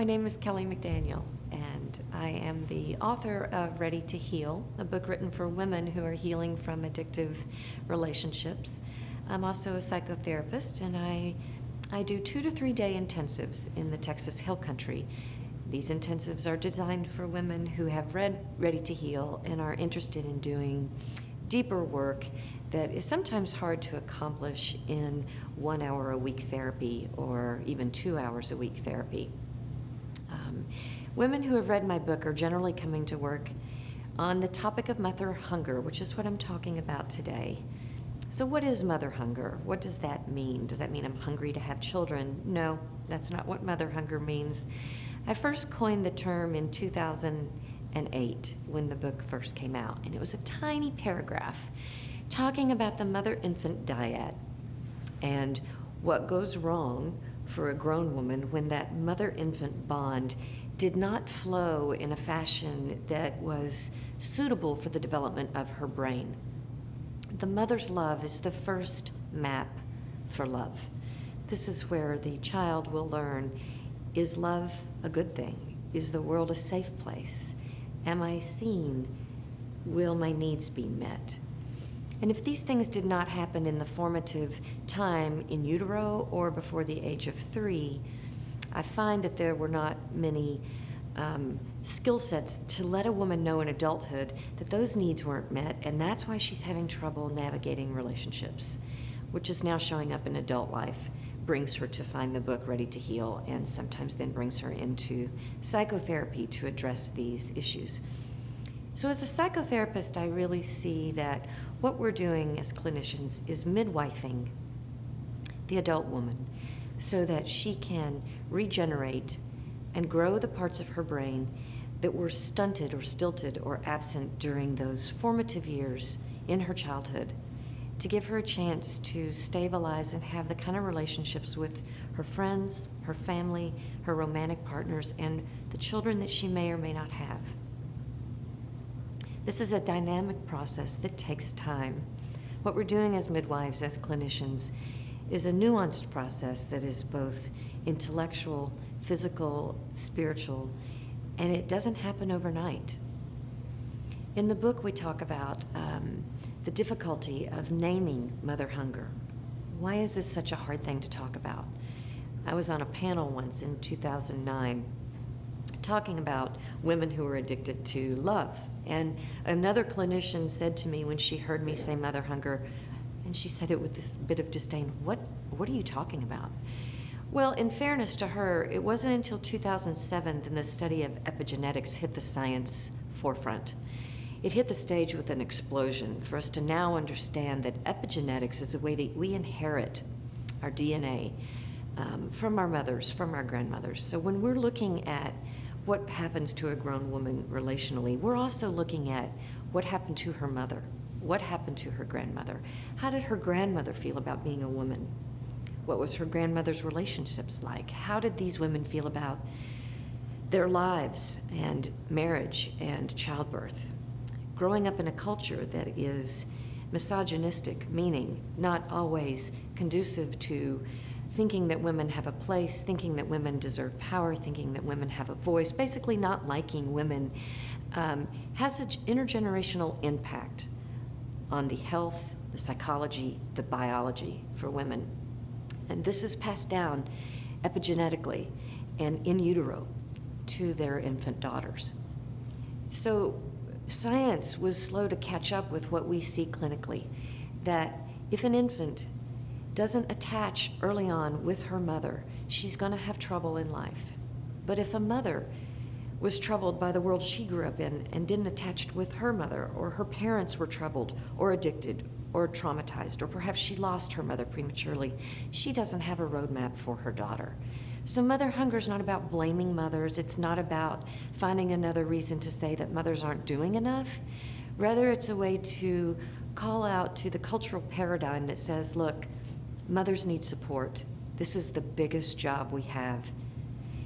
my name is Kelly McDaniel, and I am the author of Ready to Heal, a book written for women who are healing from addictive relationships. I'm also a psychotherapist, and I do 2 to 3 day intensives in the Texas Hill Country. These intensives are designed for women who have read Ready to Heal and are interested in doing deeper work that is sometimes hard to accomplish in 1 hour a week therapy or even 2 hours a week therapy. Women who have read my book are generally coming to work on the topic of mother hunger, which is what I'm talking about today. So what is mother hunger? What does that mean? Does that mean I'm hungry to have children? No, that's not what mother hunger means. I first coined the term in 2008 when the book first came out, and it was a tiny paragraph talking about the mother-infant dyad and what goes wrong for a grown woman when that mother-infant bond did not flow in a fashion that was suitable for the development of her brain. The mother's love is the first map for love. This is where the child will learn, is love a good thing? Is the world a safe place? Am I seen? Will my needs be met? And if these things did not happen in the formative time in utero or before the age of 3, I find that there were not many skill sets to let a woman know in adulthood that those needs weren't met, and that's why she's having trouble navigating relationships, which is now showing up in adult life, brings her to find the book Ready to Heal, and sometimes then brings her into psychotherapy to address these issues. So as a psychotherapist, I really see that what we're doing as clinicians is midwifing the adult woman so that she can regenerate and grow the parts of her brain that were stunted or stilted or absent during those formative years in her childhood, to give her a chance to stabilize and have the kind of relationships with her friends, her family, her romantic partners, and the children that she may or may not have. This is a dynamic process that takes time. What we're doing as midwives, as clinicians, is a nuanced process that is both intellectual, physical, spiritual, and it doesn't happen overnight. In the book, we talk about the difficulty of naming mother hunger. Why is this such a hard thing to talk about? I was on a panel once in 2009 talking about women who were addicted to love. And another clinician said to me when she heard me say mother hunger, and she said it with this bit of disdain, what are you talking about? Well, in fairness to her, it wasn't until 2007 that the study of epigenetics hit the science forefront. It hit the stage with an explosion for us to now understand that epigenetics is a way that we inherit our DNA from our mothers, from our grandmothers. So when we're looking at what happens to a grown woman relationally, we're also looking at what happened to her mother, what happened to her grandmother, how did her grandmother feel about being a woman, what was her grandmother's relationships like, how did these women feel about their lives and marriage and childbirth. Growing up in a culture that is misogynistic, meaning not always conducive to thinking that women have a place, thinking that women deserve power, thinking that women have a voice, basically not liking women, has an intergenerational impact on the health, the psychology, the biology for women. And this is passed down epigenetically and in utero to their infant daughters. So science was slow to catch up with what we see clinically, that if an infant doesn't attach early on with her mother, she's going to have trouble in life. But if a mother was troubled by the world she grew up in and didn't attach with her mother, or her parents were troubled or addicted or traumatized, or perhaps she lost her mother prematurely, she doesn't have a roadmap for her daughter. So mother hunger is not about blaming mothers. It's not about finding another reason to say that mothers aren't doing enough. Rather, it's a way to call out to the cultural paradigm that says, look, mothers need support. This is the biggest job we have.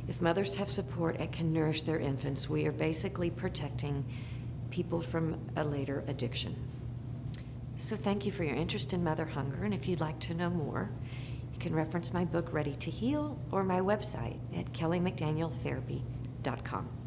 If mothers have support and can nourish their infants, we are basically protecting people from a later addiction. So thank you for your interest in mother hunger, and if you'd like to know more, you You can reference my book, Ready to Heal, or my website at kellymcdanieltherapy.com.